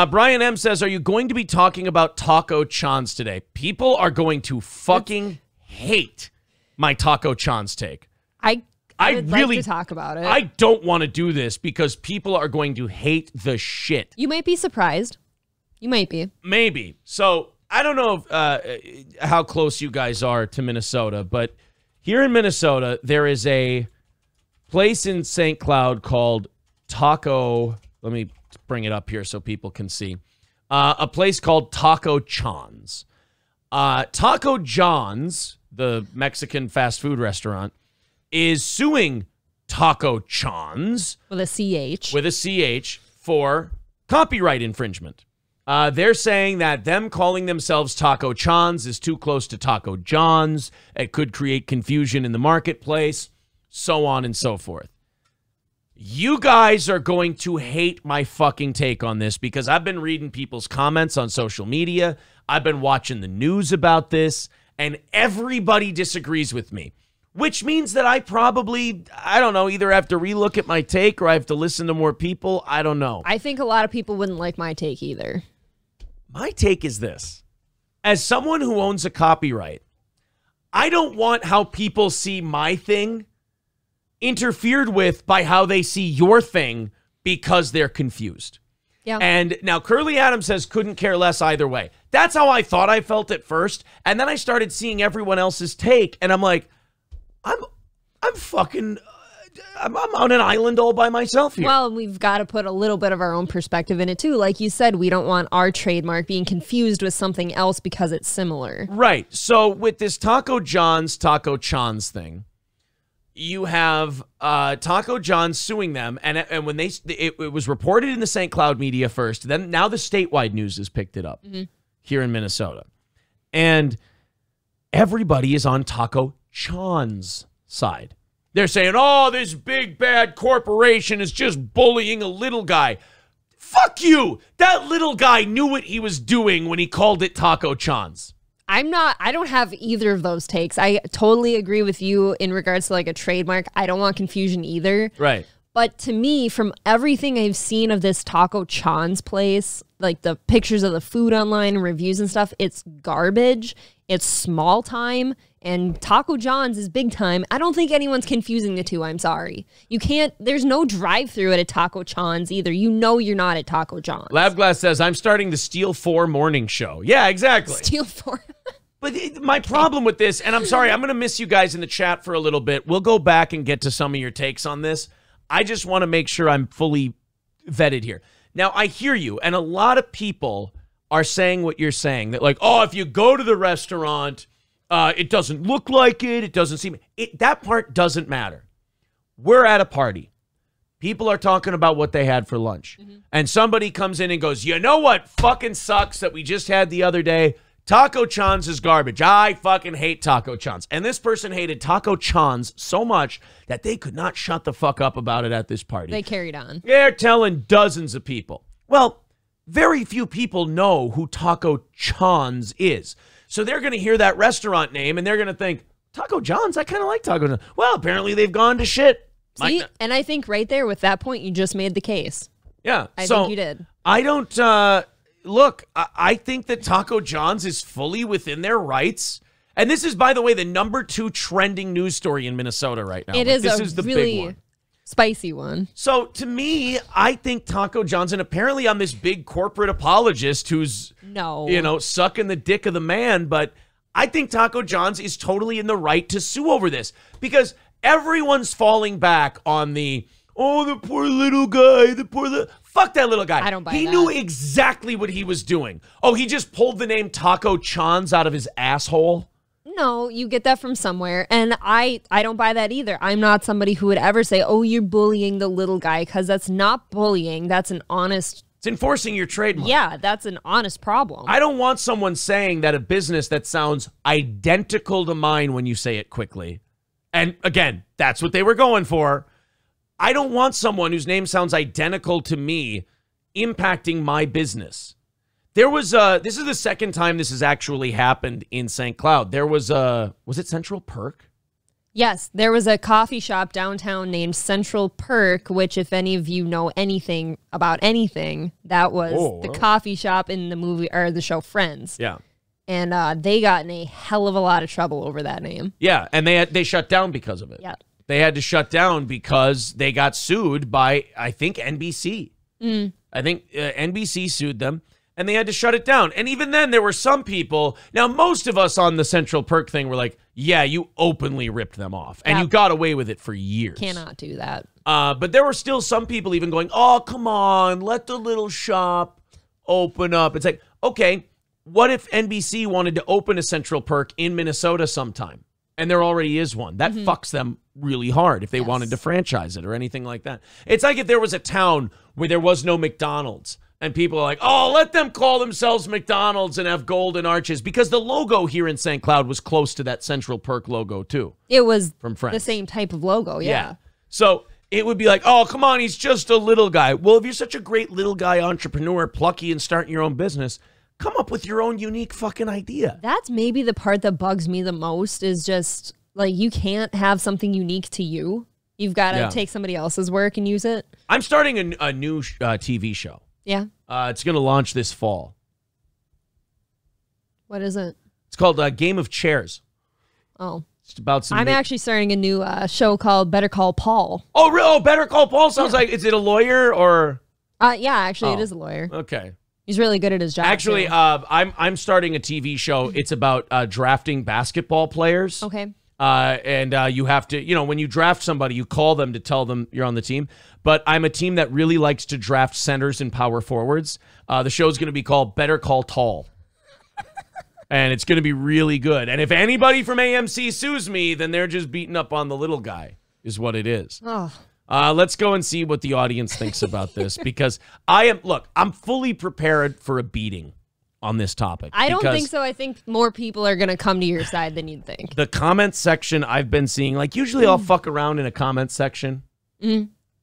Brian M. says, are you going to be talking about Taco Chons today? People are going to fucking hate my Taco Chons take. I would really like to talk about it. I don't want to do this because people are going to hate the shit. You might be surprised. You might be. Maybe. So I don't know how close you guys are to Minnesota, but here in Minnesota, there is a place in St. Cloud called Taco. Let me bring it up here so people can see. A place called Taco Chons. Taco John's, the Mexican fast food restaurant, is suing Taco Chons with a CH. With a CH for copyright infringement. They're saying that them calling themselves Taco Chons is too close to Taco John's. It could create confusion in the marketplace, so on and so forth. You guys are going to hate my fucking take on this because I've been reading people's comments on social media. I've been watching the news about this, and everybody disagrees with me, which means that I probably, I don't know, either have to relook at my take or I have to listen to more people. I don't know. I think a lot of people wouldn't like my take either. My take is this. As someone who owns a copyright, I don't want how people see my thing interfered with by how they see your thing because they're confused. Yeah. And now Curly Adams says couldn't care less either way. That's how I thought I felt at first. And then I started seeing everyone else's take and I'm like, I'm on an island all by myself here. Well, we've got to put a little bit of our own perspective in it too. Like you said, we don't want our trademark being confused with something else because it's similar. Right. So with this Taco John's, Taco Chons thing, you have Taco John suing them, and when it was reported in the St. Cloud media first, then now the statewide news has picked it up here in Minnesota, and everybody is on Taco Chon's side. They're saying, "Oh, this big bad corporation is just bullying a little guy." Fuck you! That little guy knew what he was doing when he called it Taco Chon's. I don't have either of those takes. I totally agree with you in regards to like a trademark. I don't want confusion either. Right. But to me, from everything I've seen of this Taco Chon's place, like the pictures of the food online and reviews and stuff, it's garbage. It's small time. And Taco John's is big time. I don't think anyone's confusing the two. I'm sorry. You can't, there's no drive-through at a Taco John's either. You know you're not at Taco John's. Labglass says, I'm starting the Steel 4 morning show. Yeah, exactly. Steel 4. But my problem with this, and I'm sorry, I'm going to miss you guys in the chat for a little bit. We'll go back and get to some of your takes on this. I just want to make sure I'm fully vetted here. Now, I hear you, and a lot of people are saying what you're saying. That like, oh, if you go to the restaurant, it doesn't look like it. It doesn't seem... that part doesn't matter. We're at a party. People are talking about what they had for lunch. And somebody comes in and goes, you know what fucking sucks that we just had the other day? Taco Chon's is garbage. I fucking hate Taco Chon's. And this person hated Taco Chon's so much that they could not shut the fuck up about it at this party. They carried on. They're telling dozens of people. Well, very few people know who Taco Chon's is. So they're going to hear that restaurant name and they're going to think, Taco John's? I kind of like Taco John's. Well, apparently they've gone to shit. See, and I think right there with that point, you just made the case. Yeah. I think you did. I don't... Look, I think that Taco John's is fully within their rights. And this is, by the way, the #2 trending news story in Minnesota right now. This is the really big one. Spicy one. So to me, I think Taco John's, and apparently I'm this big corporate apologist who's, sucking the dick of the man, but I think Taco John's is totally in the right to sue over this because everyone's falling back on the poor little guy, fuck that little guy. I don't buy that. He knew exactly what he was doing. Oh, he just pulled the name Taco Chon's out of his asshole? No, you get that from somewhere. And I don't buy that either. I'm not somebody who would ever say, oh, you're bullying the little guy, because that's not bullying. That's an honest... It's enforcing your trademark. Yeah, that's an honest problem. I don't want someone saying that a business that sounds identical to mine when you say it quickly. And again, that's what they were going for. I don't want someone whose name sounds identical to me impacting my business. There was this is the second time this has actually happened in St. Cloud. There was it Central Perk? Yes, there was a coffee shop downtown named Central Perk, which if any of you know anything about anything, that was the coffee shop in the movie or the show Friends. Yeah. And they got in a hell of a lot of trouble over that name. Yeah, and they shut down because of it. Yeah. They had to shut down because they got sued by, I think, NBC. I think NBC sued them, and they had to shut it down. And even then, there were some people. Now, most of us on the Central Perk thing were like, yeah, you openly ripped them off, and you got away with it for years. Cannot do that. But there were still some people even going, oh, come on, let the little shop open up. It's like, okay, what if NBC wanted to open a Central Perk in Minnesota sometime? And there already is one. That fucks them really hard if they wanted to franchise it or anything like that. It's like if there was a town where there was no McDonald's and people are like, oh, let them call themselves McDonald's and have golden arches, because the logo here in St. Cloud was close to that Central Perk logo too. It was from Friends. The same type of logo, yeah. So it would be like, oh, come on, he's just a little guy. Well, if you're such a great little guy entrepreneur, plucky and starting your own business, come up with your own unique fucking idea. That's maybe the part that bugs me the most is just, like, you can't have something unique to you. You've got to take somebody else's work and use it. I'm starting a new TV show. Yeah. It's going to launch this fall. What is it? It's called Game of Chairs. Oh. It's about some... I'm actually starting a new show called Better Call Paul. Oh, really? Oh, Better Call Paul sounds like... Is it a lawyer or... Yeah, actually, it is a lawyer. Okay. He's really good at his job. Actually, I'm starting a TV show. It's about drafting basketball players. Okay. And you have to, you know, when you draft somebody, you call them to tell them you're on the team. But I'm a team that really likes to draft centers and power forwards. The show's going to be called Better Call Tall. And it's going to be really good. And if anybody from AMC sues me, then they're just beating up on the little guy, is what it is. Oh. Let's go and see what the audience thinks about this, because I'm fully prepared for a beating on this topic. I don't think so. I think more people are going to come to your side than you'd think. The comment section I've been seeing, like usually I'll fuck around in a comment section,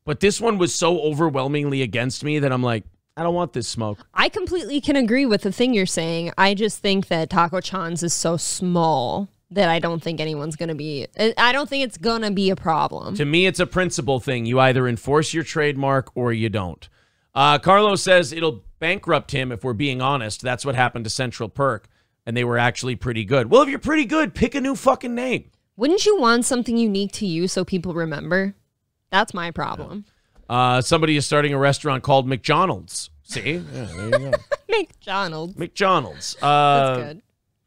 but this one was so overwhelmingly against me that I'm like, I don't want this smoke. I completely can agree with the thing you're saying. I just think that Taco Chons is so small that I don't think anyone's going to be... I don't think it's going to be a problem. To me, it's a principle thing. You either enforce your trademark or you don't. Carlos says it'll bankrupt him if we're being honest. That's what happened to Central Perk, and they were actually pretty good. Well, if you're pretty good, pick a new fucking name. Wouldn't you want something unique to you so people remember? That's my problem. Yeah. Somebody is starting a restaurant called McDonald's. See? Yeah, there you go. McDonald's. McDonald's. That's good.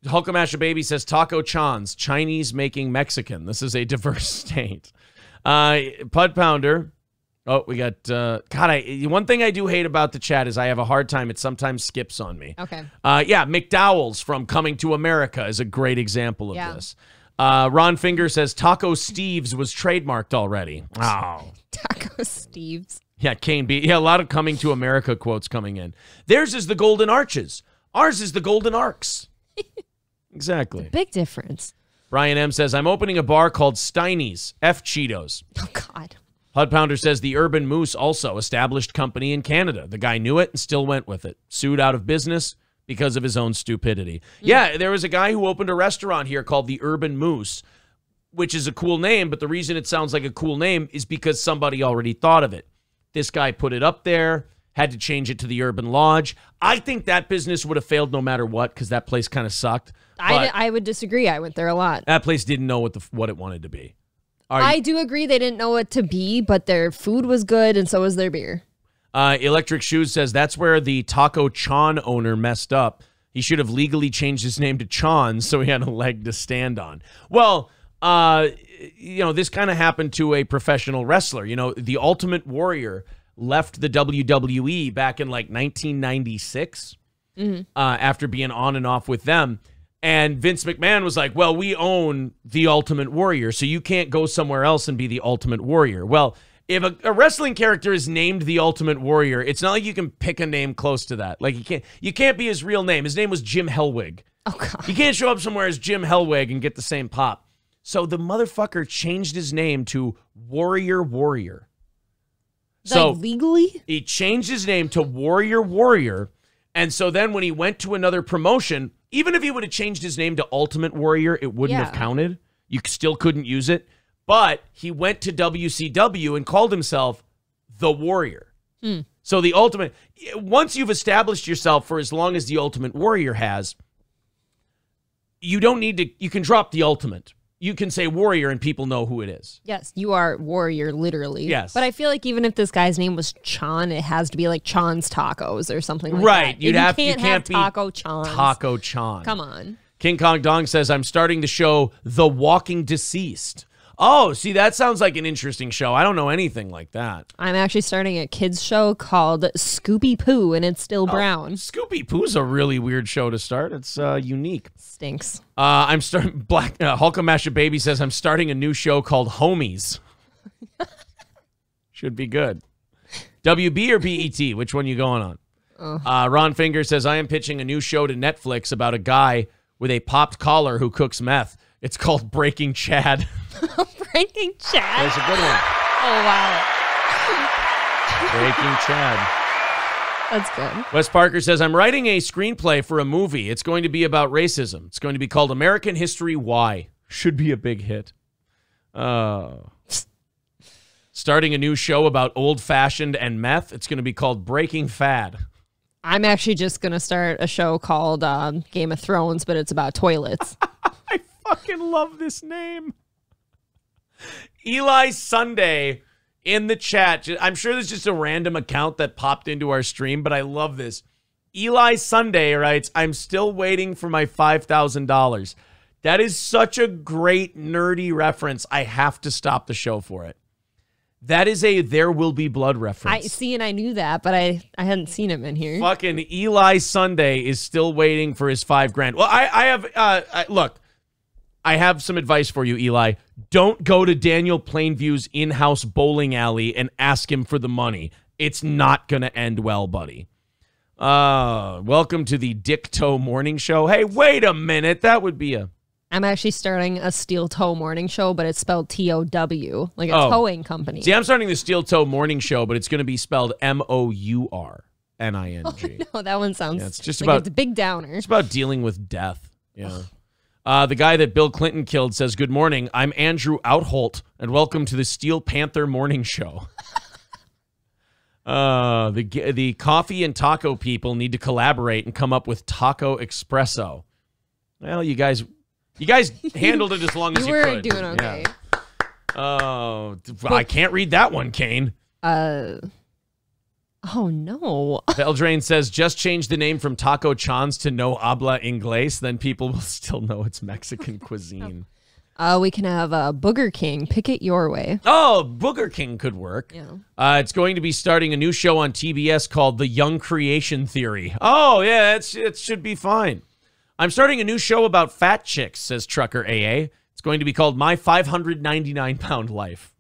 Hulkamash Baby says Taco Chons, Chinese making Mexican. This is a diverse state. Pud Pounder. Oh, we got, one thing I do hate about the chat is I have a hard time. It sometimes skips on me. Okay. Yeah, McDowell's from Coming to America is a great example of this. Ron Finger says Taco Steve's was trademarked already. Oh. Taco Steve's. Yeah, Kane B. Yeah, a lot of Coming to America quotes coming in. Theirs is the Golden Arches. Ours is the Golden Arcs. Exactly. Big difference. Brian M. says, I'm opening a bar called Steiny's. F Cheetos. Oh, God. Hud Pounder says the Urban Moose, also established company in Canada. The guy knew it and still went with it. Sued out of business because of his own stupidity. Yeah, there was a guy who opened a restaurant here called the Urban Moose, which is a cool name, but the reason it sounds like a cool name is because somebody already thought of it. This guy put it up there, had to change it to the Urban Lodge. I think that business would have failed no matter what, because that place kind of sucked. I would disagree. I went there a lot. That place didn't know what it wanted to be. I do agree they didn't know what to be, but their food was good, and so was their beer. Electric Shoes says that's where the Taco Chon owner messed up. He should have legally changed his name to Chons so he had a leg to stand on. Well, this kind of happened to a professional wrestler. You know, the Ultimate Warrior left the WWE back in like 1996 after being on and off with them. And Vince McMahon was like, well, we own the Ultimate Warrior, so you can't go somewhere else and be the Ultimate Warrior. Well, if a wrestling character is named the Ultimate Warrior, it's not like you can pick a name close to that. Like you can't be his real name. His name was Jim Hellwig. Oh, God. You can't show up somewhere as Jim Hellwig and get the same pop. So the motherfucker changed his name to Warrior. So legally? He changed his name to Warrior. And so then when he went to another promotion, even if he would have changed his name to Ultimate Warrior, it wouldn't have counted. You still couldn't use it. But he went to WCW and called himself the Warrior. So the Ultimate, once you've established yourself for as long as the Ultimate Warrior has, you don't need to, you can drop the Ultimate. You can say Warrior and people know who it is. Yes, you are Warrior, literally. Yes. But I feel like even if this guy's name was Chon, it has to be like Chons Tacos or something like right. that. You can't have be Taco Chons. Taco Chon. Come on. King Kong Dong says, I'm starting the show The Walking Deceased. Oh, see, that sounds like an interesting show. I don't know anything like that. I'm actually starting a kids show called Scooby Poo, and it's still brown. Scooby Poo's a really weird show to start. It's unique. Stinks. I'm starting. Hulkamasha Baby says, I'm starting a new show called Homies. Should be good. WB or BET? Which one you going on? Ron Finger says, I am pitching a new show to Netflix about a guy with a popped collar who cooks meth. It's called Breaking Chad. Breaking Chad? That's a good one. Oh, wow. Breaking Chad. That's good. Wes Parker says, I'm writing a screenplay for a movie. It's going to be about racism. It's going to be called American History Why. Should be a big hit. Starting a new show about old-fashioned and meth. It's going to be called Breaking Fad. I'm actually just going to start a show called Game of Thrones, but it's about toilets. I fucking love this name. Eli Sunday in the chat. I'm sure there's just a random account that popped into our stream, but I love this. Eli Sunday writes, I'm still waiting for my $5,000. That is such a great nerdy reference. I have to stop the show for it. That is a There Will Be Blood reference. I see, and I knew that, but I hadn't seen him in here. Fucking Eli Sunday is still waiting for his $5,000. Well, I have, look, I have some advice for you, Eli. Don't go to Daniel Plainview's in-house bowling alley and ask him for the money. It's not going to end well, buddy. Welcome to the Dick Toe Morning Show. Hey, wait a minute. That would be a... I'm actually starting a Steel Toe Morning Show, but it's spelled T-O-W, like a towing company. See, I'm starting the Steel Toe Morning Show, but it's going to be spelled M-O-U-R-N-I-N-G. Oh, no, that one sounds it's just like about, it's a big downer. It's about dealing with death. Yeah. The guy that Bill Clinton killed says, good morning, I'm Andrew Outholt, and welcome to the Steel Panther Morning Show. The coffee and taco people need to collaborate and come up with Taco Espresso. Well, you guys handled it as long as you could. You were doing okay. Yeah. I can't read that one, Kane. Oh, no. Beldrain says, just change the name from Taco Chons to No Habla Inglés, then people will still know it's Mexican cuisine. We can have Booger King. Pick it your way. Oh, Booger King could work. Yeah. It's going to be starting a new show on TBS called The Young Creation Theory. Oh, yeah, it should be fine. I'm starting a new show about fat chicks, says Trucker AA. It's going to be called My 599-Pound Life.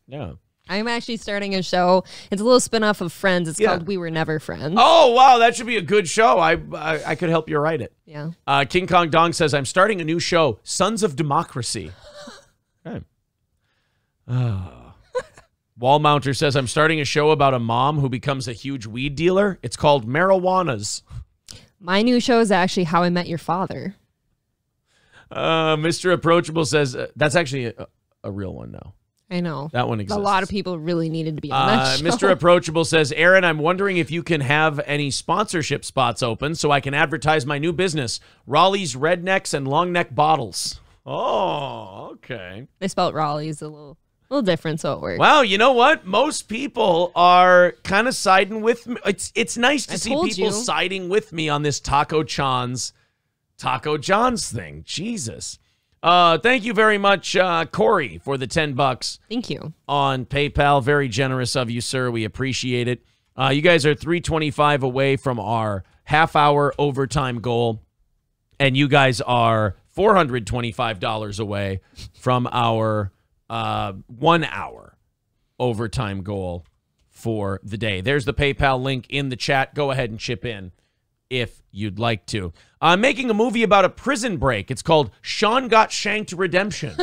Yeah. I'm actually starting a show. It's a little spinoff of Friends. It's called We Were Never Friends. Oh, wow. That should be a good show. I could help you write it. Yeah. King Kong Dong says, I'm starting a new show, Sons of Democracy. Okay. Wall Mounter says, I'm starting a show about a mom who becomes a huge weed dealer. It's called Marijuanas. My new show is actually How I Met Your Father. Mr. Approachable says, that's actually a real one now. I know. That one exists. A lot of people really needed to be on that show. Mr. Approachable says, Aaron, I'm wondering if you can have any sponsorship spots open so I can advertise my new business, Raleigh's Rednecks and Long Neck Bottles. Oh, okay. They spelled Raleigh's a little different, so it works. Well, you know what? Most people are kind of siding with me. It's nice to see people siding with me on this Taco John's thing. Jesus. Thank you very much, Corey, for the $10. Thank you. On PayPal. Very generous of you, sir. We appreciate it. You guys are $325 away from our half-hour overtime goal, and you guys are $425 away from our 1 hour overtime goal for the day. There's the PayPal link in the chat. Go ahead and chip in if you'd like to. I'm making a movie about a prison break. It's called Sean Got Shanked Redemption.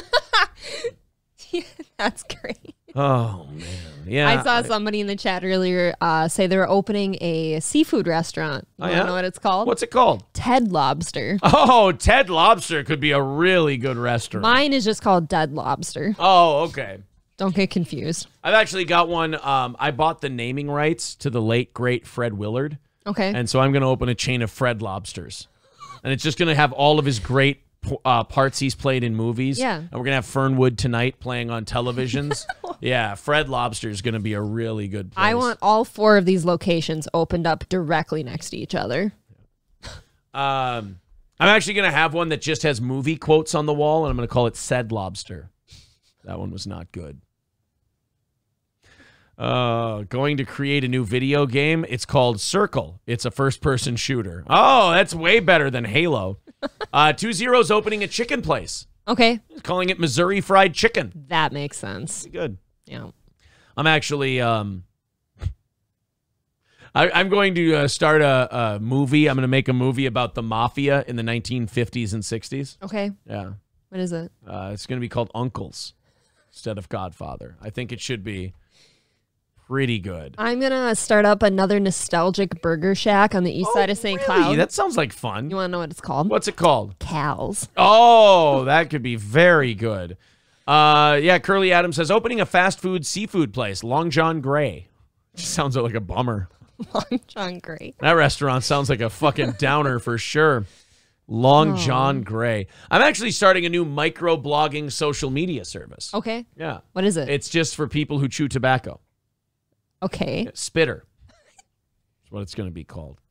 Yeah, that's great. Oh, man. Yeah. I saw somebody in the chat earlier say they were opening a seafood restaurant. You want to know what it's called? What's it called? Ted Lobster. Oh, Ted Lobster could be a really good restaurant. Mine is just called Dead Lobster. Oh, okay. Don't get confused. I've actually got one. I bought the naming rights to the late, great Fred Willard. Okay. And so I'm going to open a chain of Fred Lobsters. And it's just going to have all of his great parts he's played in movies. Yeah. And we're going to have Fernwood Tonight playing on televisions. Yeah, Fred Lobster is going to be a really good place. I want all 4 of these locations opened up directly next to each other. I'm actually going to have one that just has movie quotes on the wall, and I'm going to call it Said Lobster. That one was not good. Going to create a new video game. It's called Circle. It's a first-person shooter. Oh, that's way better than Halo. 2-0's opening a chicken place. Okay. Calling it Missouri Fried Chicken. That makes sense. Pretty good. Yeah. I'm actually I'm going to start a movie. I'm going to make a movie about the mafia in the 1950s and 60s. Okay. Yeah. What is it? It's going to be called Uncles instead of Godfather. I think it should be pretty good. I'm going to start up another nostalgic burger shack on the east side of St. Cloud. That sounds like fun. You want to know what it's called? What's it called? Cal's. Oh, that could be very good. Yeah, Curly Adams says, opening a fast food seafood place, Long John Gray. Just sounds like a bummer. Long John Gray. That restaurant sounds like a fucking downer for sure. Long John Gray. I'm actually starting a new micro-blogging social media service. Okay. Yeah. What is it? It's just for people who chew tobacco. Okay. Yeah, Spitter. That's what it's going to be called.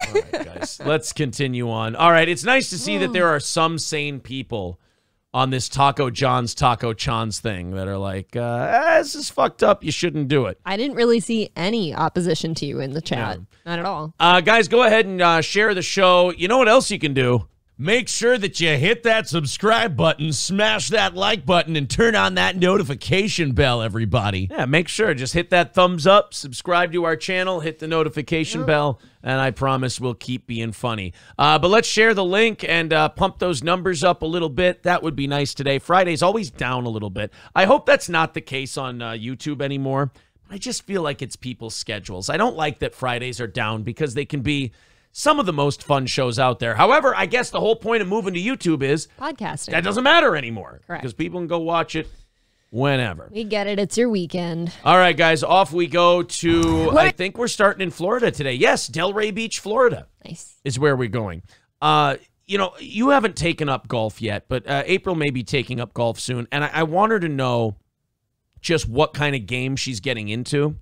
All right, guys. Let's continue on. All right. It's nice to see that there are some sane people on this Taco Chons thing that are like, this is fucked up. You shouldn't do it. I didn't really see any opposition to you in the chat. Yeah. Not at all. Guys, go ahead and share the show. You know what else you can do? Make sure that you hit that subscribe button, smash that like button, and turn on that notification bell, everybody. Yeah, make sure. Just hit that thumbs up, subscribe to our channel, hit the notification bell, and I promise we'll keep being funny. But let's share the link and pump those numbers up a little bit. That would be nice today. Friday's always down a little bit. I hope that's not the case on YouTube anymore. I just feel like it's people's schedules. I don't like that Fridays are down because they can be some of the most fun shows out there. However, I guess the whole point of moving to YouTube is podcasting. That doesn't matter anymore. Correct. Because people can go watch it whenever. We get it. It's your weekend. All right, guys, off we go to, I think we're starting in Florida today. Yes, Delray Beach, Florida. Nice. Is where we're going. You know, you haven't taken up golf yet, but April may be taking up golf soon. And I want her to know just what kind of game she's getting into.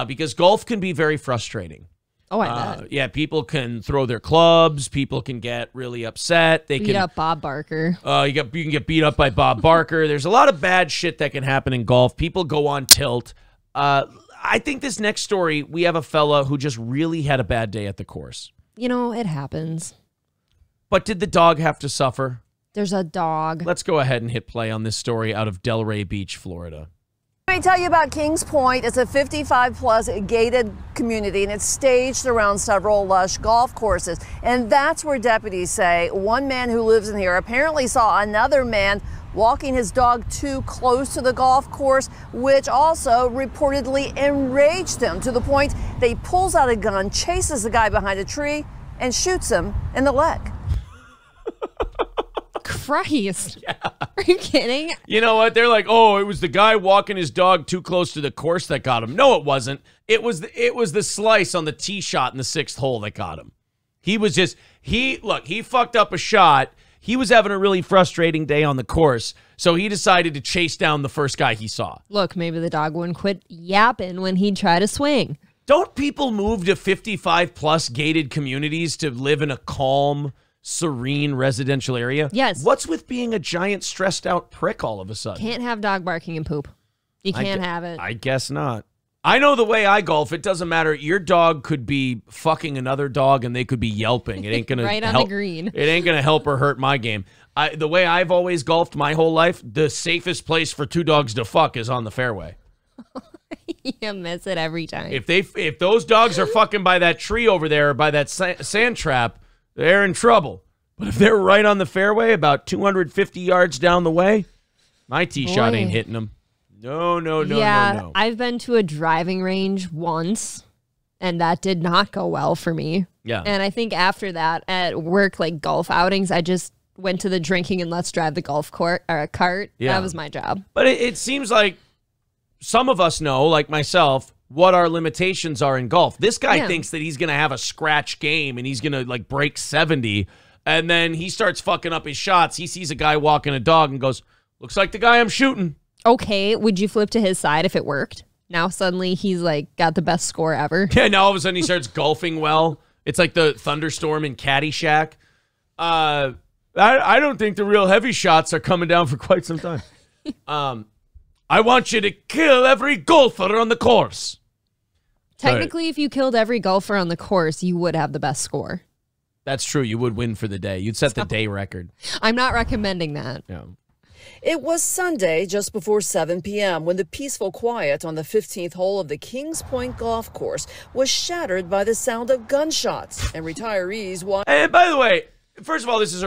Because golf can be very frustrating. Oh, I bet. Yeah, people can throw their clubs. People can get really upset. They Beat up Bob Barker. You can get beat up by Bob Barker. There's a lot of bad shit that can happen in golf. People go on tilt. I think this next story, we have a fella who just really had a bad day at the course. You know, it happens. But did the dog have to suffer? There's a dog. Let's go ahead and hit play on this story out of Delray Beach, Florida. Let me tell you about Kings Point. It's a 55-plus gated community, and it's staged around several lush golf courses. And that's where deputies say one man who lives in here apparently saw another man walking his dog too close to the golf course, which also reportedly enraged him to the point that he pulls out a gun, chases the guy behind a tree, and shoots him in the leg. Christ. Yeah. Are you kidding? You know what? They're like, oh, it was the guy walking his dog too close to the course that got him. No, it wasn't. It was the slice on the tee shot in the 6th hole that got him. He was just, he fucked up a shot. He was having a really frustrating day on the course, so he decided to chase down the first guy he saw. Look, maybe the dog wouldn't quit yapping when he'd try to swing. Don't people move to 55-plus gated communities to live in a calm, serene residential area? Yes. What's with being a giant stressed out prick all of a sudden? Can't have dog barking and poop. You can't have it. I guess not. I know the way I golf, it doesn't matter. Your dog could be fucking another dog and they could be yelping. It ain't gonna right on help, the green. It ain't gonna help or hurt my game. The way I've always golfed my whole life, the safest place for two dogs to fuck is on the fairway. You miss it every time. If those dogs are fucking by that tree over there or by that sand trap, they're in trouble. But if they're right on the fairway, about 250 yards down the way, my tee shot ain't hitting them. No, no, no, yeah, no, no. I've been to a driving range once, and that did not go well for me. Yeah. And I think after that, at work, like golf outings, I just went to the drinking and let's drive the golf cart. Yeah. That was my job. But it seems like some of us know, like myself, what our limitations are in golf. This guy thinks that he's going to have a scratch game and he's going to like break 70. And then he starts fucking up his shots. He sees a guy walking a dog and goes, looks like the guy I'm shooting. Okay, would you flip to his side if it worked? Now suddenly he's like got the best score ever. Yeah, now all of a sudden he starts golfing well. It's like the thunderstorm in Caddyshack. I don't think the real heavy shots are coming down for quite some time. I want you to kill every golfer on the course. Technically, if you killed every golfer on the course, you would have the best score. That's true. You would win for the day. You'd set the day record. I'm not recommending that. Yeah. It was Sunday, just before 7 p.m., when the peaceful quiet on the 15th hole of the Kings Point golf course was shattered by the sound of gunshots, and retirees watched. And by the way, first of all, this is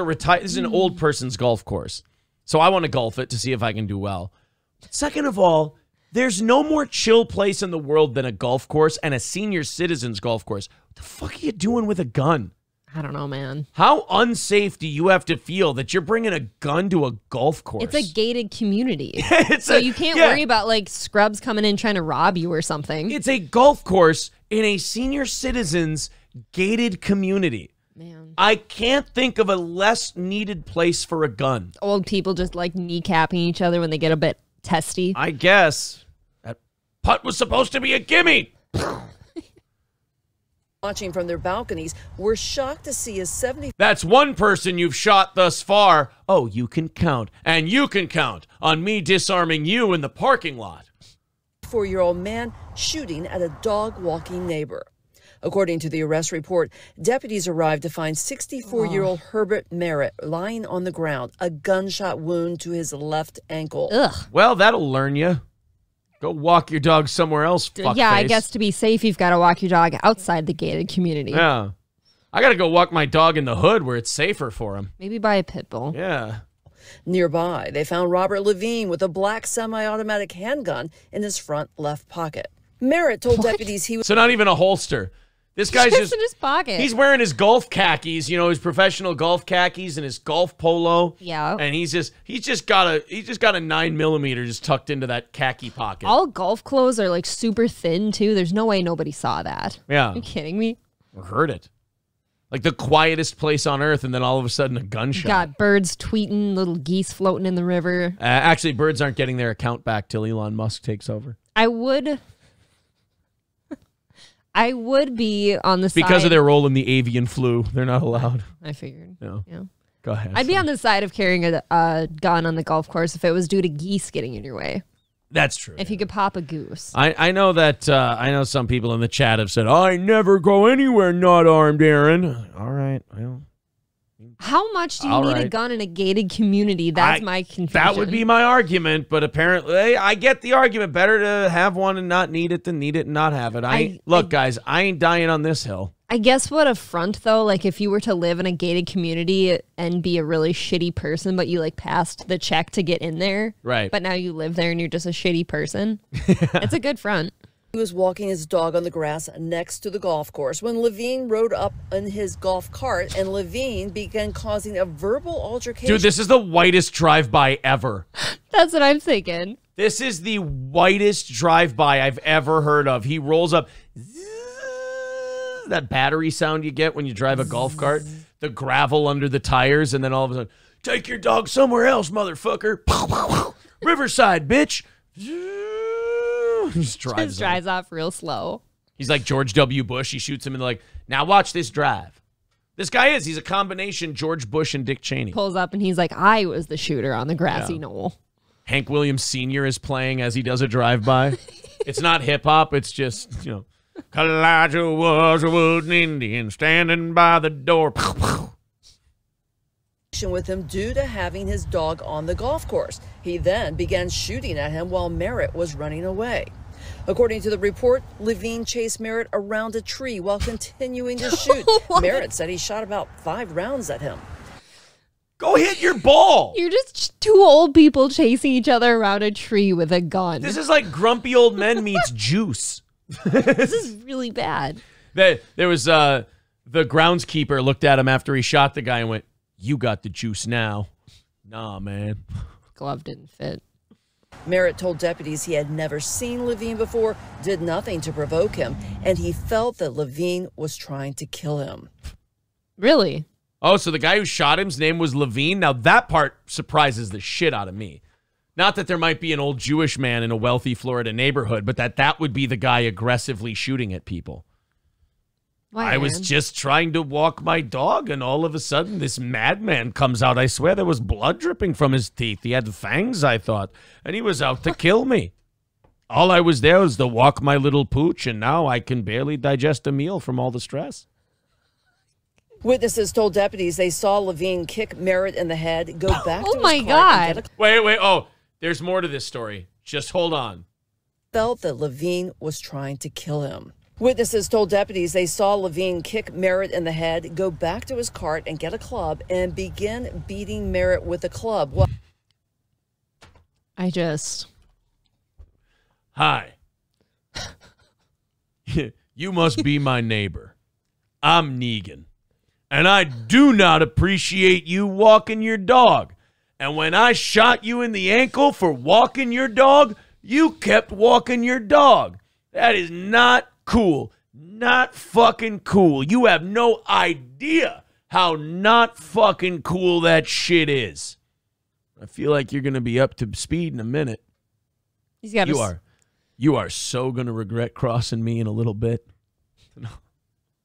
an old person's golf course, so I want to golf it to see if I can do well. Second of all, there's no more chill place in the world than a golf course and a senior citizens golf course. What the fuck are you doing with a gun? I don't know, man. How unsafe do you have to feel that you're bringing a gun to a golf course? It's a gated community. You can't worry about like scrubs coming in trying to rob you or something. It's a golf course in a senior citizens gated community. Man. I can't think of a less needed place for a gun. Old people just like kneecapping each other when they get a bit testy. I guess. That putt was supposed to be a gimme. Watching from their balconies were shocked to see a 70. That's one person you've shot thus far. Oh, you can count. And you can count on me disarming you in the parking lot. 4-year-old man shooting at a dog-walking neighbor. According to the arrest report, deputies arrived to find 64-year-old Herbert Merritt lying on the ground, a gunshot wound to his left ankle. Ugh. Well, that'll learn you. Go walk your dog somewhere else, fuckface. Yeah, I guess to be safe, you've got to walk your dog outside the gated community. Yeah. I got to go walk my dog in the hood where it's safer for him. Maybe buy a pit bull. Yeah. Nearby, they found Robert Levine with a black semi-automatic handgun in his front left pocket. Merritt told deputies he was... So not even a holster. This guy's just in his pocket. He's wearing his golf khakis, his professional golf khakis and his golf polo. Yeah. And he's just got a 9mm just tucked into that khaki pocket. All golf clothes are like super thin too. There's no way nobody saw that. Yeah. Are you kidding me? Or heard it. Like the quietest place on earth, and then all of a sudden a gunshot. Got birds tweeting, little geese floating in the river. Actually, birds aren't getting their account back till Elon Musk takes over. I would be on the side. Because of their role in the avian flu, they're not allowed. I figured. No. Yeah. Go ahead. I'd be on the side of carrying a gun on the golf course if it was due to geese getting in your way. That's true. If you could pop a goose. I know that I know some people in the chat have said, I never go anywhere not armed, Aaron. All right. Well, how much do you need a gun in a gated community? That's my confusion. That would be my argument, but apparently I get the argument. Better to have one and not need it than need it and not have it. Look, guys, I ain't dying on this hill. I guess what a front, though, like if you were to live in a gated community and be a really shitty person, but you like passed the check to get in there. Right. But now you live there and you're just a shitty person. It's a good front. He was walking his dog on the grass next to the golf course when Levine rode up in his golf cart, and Levine began causing a verbal altercation. Dude, this is the whitest drive-by ever. That's what I'm thinking. This is the whitest drive-by I've ever heard of. He rolls up. That battery sound you get when you drive a golf cart. The gravel under the tires, and then all of a sudden, take your dog somewhere else, motherfucker. Riverside, bitch. He just drives off real slow. He's like George W. Bush. He shoots him and like, now watch this drive. This guy he's a combination George Bush and Dick Cheney. Pulls up and he's like, I was the shooter on the grassy knoll. Hank Williams Sr. is playing as he does a drive-by. It's not hip-hop. It's just, Elijah was a wooden Indian standing by the door. With him due to having his dog on the golf course. He then began shooting at him while Merritt was running away. According to the report, Levine chased Merritt around a tree while continuing to shoot. Merritt said he shot about 5 rounds at him. Go hit your ball. You're just two old people chasing each other around a tree with a gun. This is like Grumpy Old Men meets Juice. This is really bad. There was the groundskeeper looked at him after he shot the guy and went, "You got the juice now." Nah, man. Glove didn't fit. Merritt told deputies he had never seen Levine before, did nothing to provoke him, and he felt that Levine was trying to kill him. Really? Oh, so the guy who shot him's name was Levine? Now that part surprises the shit out of me. Not that there might be an old Jewish man in a wealthy Florida neighborhood, but that would be the guy aggressively shooting at people. Why, I was just trying to walk my dog, and all of a sudden this madman comes out. I swear there was blood dripping from his teeth. He had fangs, I thought, and he was out to kill me. All I was there was to walk my little pooch, and now I can barely digest a meal from all the stress. Witnesses told deputies they saw Levine kick Merritt in the head, go back to his my car God. and get a Wait. Oh, there's more to this story. Just hold on. felt that Levine was trying to kill him. Witnesses told deputies they saw Levine kick Merritt in the head, go back to his cart and get a club, and begin beating Merritt with a club. Well, Hi. You must be my neighbor. I'm Negan. And I do not appreciate you walking your dog. And when I shot you in the ankle for walking your dog, you kept walking your dog. That is not cool. Not fucking cool. You have no idea how not fucking cool that shit is. I feel like you're going to be up to speed in a minute. He's got You are so going to regret crossing me in a little bit.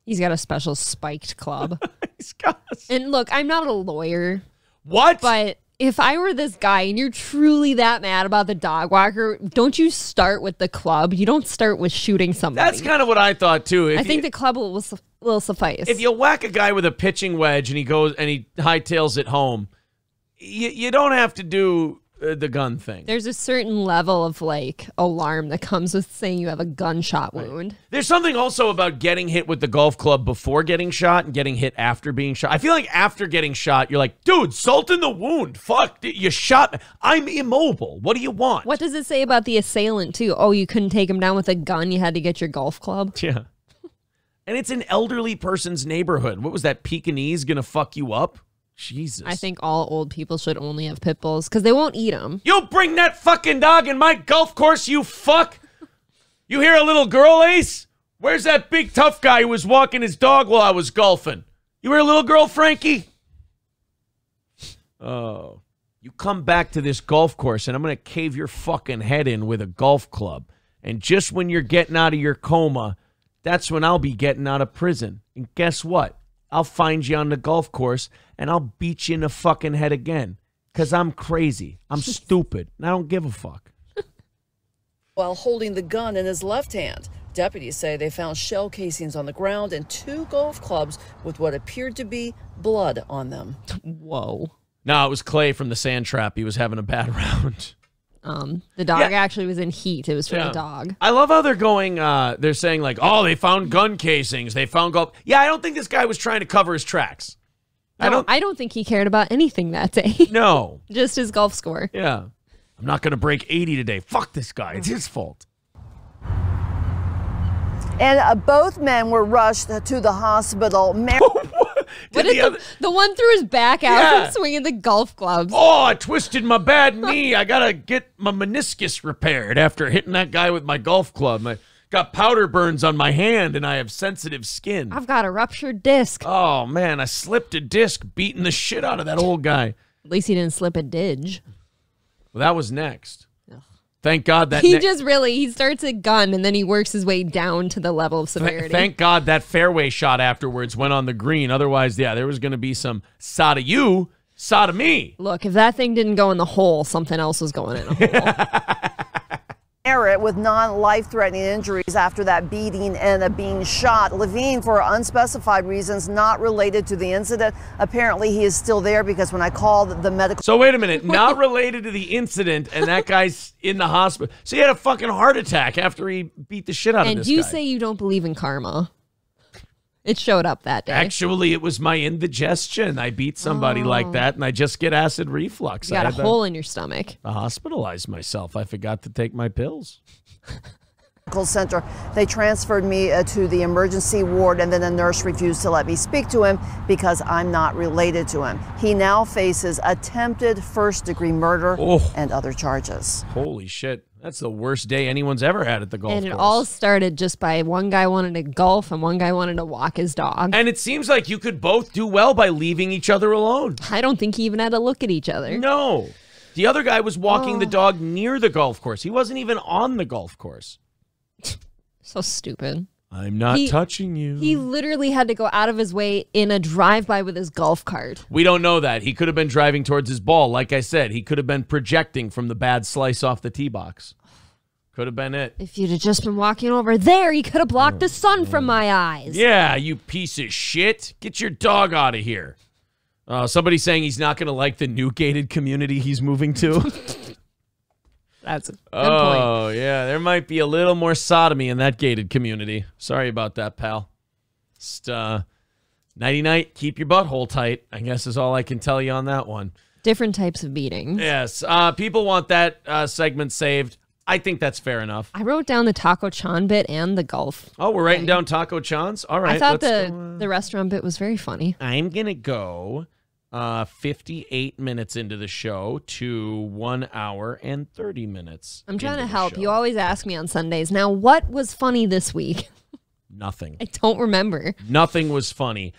He's got a special spiked club. He's got And look, I'm not a lawyer. What? But if I were this guy and you're truly that mad about the dog walker, don't you start with the club? You don't start with shooting somebody. That's kind of what I thought too. I think the club will suffice. If you whack a guy with a pitching wedge and he goes and he hightails it home, you don't have to do the gun thing. There's a certain level of like alarm that comes with saying you have a gunshot wound. There's something also about getting hit with the golf club before getting shot and getting hit after being shot. I feel like after getting shot, you're like, dude, salt in the wound. Fuck, you shot me. I'm immobile. What do you want? What does it say about the assailant too? Oh, you couldn't take him down with a gun. You had to get your golf club. Yeah. And it's an elderly person's neighborhood. What was that, Pekingese gonna fuck you up? Jesus. I think all old people should only have pit bulls because they won't eat them. You bring that fucking dog in my golf course, you fuck. You hear a little girl, Ace? Where's that big tough guy who was walking his dog while I was golfing? You hear a little girl, Frankie? Oh. You come back to this golf course and I'm going to cave your fucking head in with a golf club. And just when you're getting out of your coma, that's when I'll be getting out of prison. And guess what? I'll find you on the golf course and I'll beat you in the fucking head again. Because I'm crazy. I'm stupid. And I don't give a fuck. while holding the gun in his left hand. Deputies say they found shell casings on the ground and 2 golf clubs with what appeared to be blood on them. Whoa. No, it was Clay from the sand trap. He was having a bad round. The dog actually was in heat. It was for the dog. I love how they're going, they're saying like, oh, they found gun casings. They found golf. Yeah, I don't think this guy was trying to cover his tracks. No, I don't think he cared about anything that day. No. Just his golf score. Yeah. I'm not going to break 80 today. Fuck this guy. It's his fault. And both men were rushed to the hospital. The one threw his back out from swinging the golf clubs. Oh, I twisted my bad knee. I got to get my meniscus repaired after hitting that guy with my golf club. I got powder burns on my hand, and I have sensitive skin. I've got a ruptured disc. Oh, man, I slipped a disc beating the shit out of that old guy. At least he didn't slip a didge. Well, that was next. Thank God that he starts a gun and then he works his way down to the level of severity. Thank God that fairway shot afterwards went on the green. Otherwise, yeah, there was going to be some sod of you, sod of me. Look, if that thing didn't go in the hole, something else was going in a hole. Merritt with non-life-threatening injuries after that beating and being shot. Levine, for unspecified reasons not related to the incident. Apparently, he is still there because when I called the medical... So wait a minute, not related to the incident, and that guy's in the hospital. So he had a fucking heart attack after he beat the shit out of this guy. And you say you don't believe in karma. It showed up that day. Actually, it was my indigestion. I beat somebody like that, and I just get acid reflux. You got a hole in your stomach. I hospitalized myself. I forgot to take my pills. Center. They transferred me to the emergency ward, and then the nurse refused to let me speak to him because I'm not related to him. He now faces attempted first-degree murder and other charges. Holy shit. That's the worst day anyone's ever had at the golf course. And it all started just by one guy wanted to golf and one guy wanted to walk his dog. And it seems like you could both do well by leaving each other alone. I don't think he even had to look at each other. No. The other guy was walking the dog near the golf course. He wasn't even on the golf course. So stupid. I'm not touching you. He literally had to go out of his way in a drive-by with his golf cart. We don't know that. He could have been driving towards his ball. Like I said, he could have been projecting from the bad slice off the tee box. Could have been it. If you'd have just been walking over there, he could have blocked the sun from my eyes. Yeah, you piece of shit. Get your dog out of here. Somebody's saying he's not going to like the new gated community he's moving to. That's a good point. Oh, yeah. There might be a little more sodomy in that gated community. Sorry about that, pal. Just, nighty-night, keep your butthole tight, I guess is all I can tell you on that one. Different types of beatings. Yes. People want that segment saved. I think that's fair enough. I wrote down the Taco Chan bit and the golf. Oh, we're writing down Taco Chons? All right. I thought the restaurant bit was very funny. I'm going to go 58 minutes into the show to 1 hour and 30 minutes. I'm trying to into the help. show. You always ask me on Sundays. Now, what was funny this week? Nothing. I don't remember. Nothing was funny.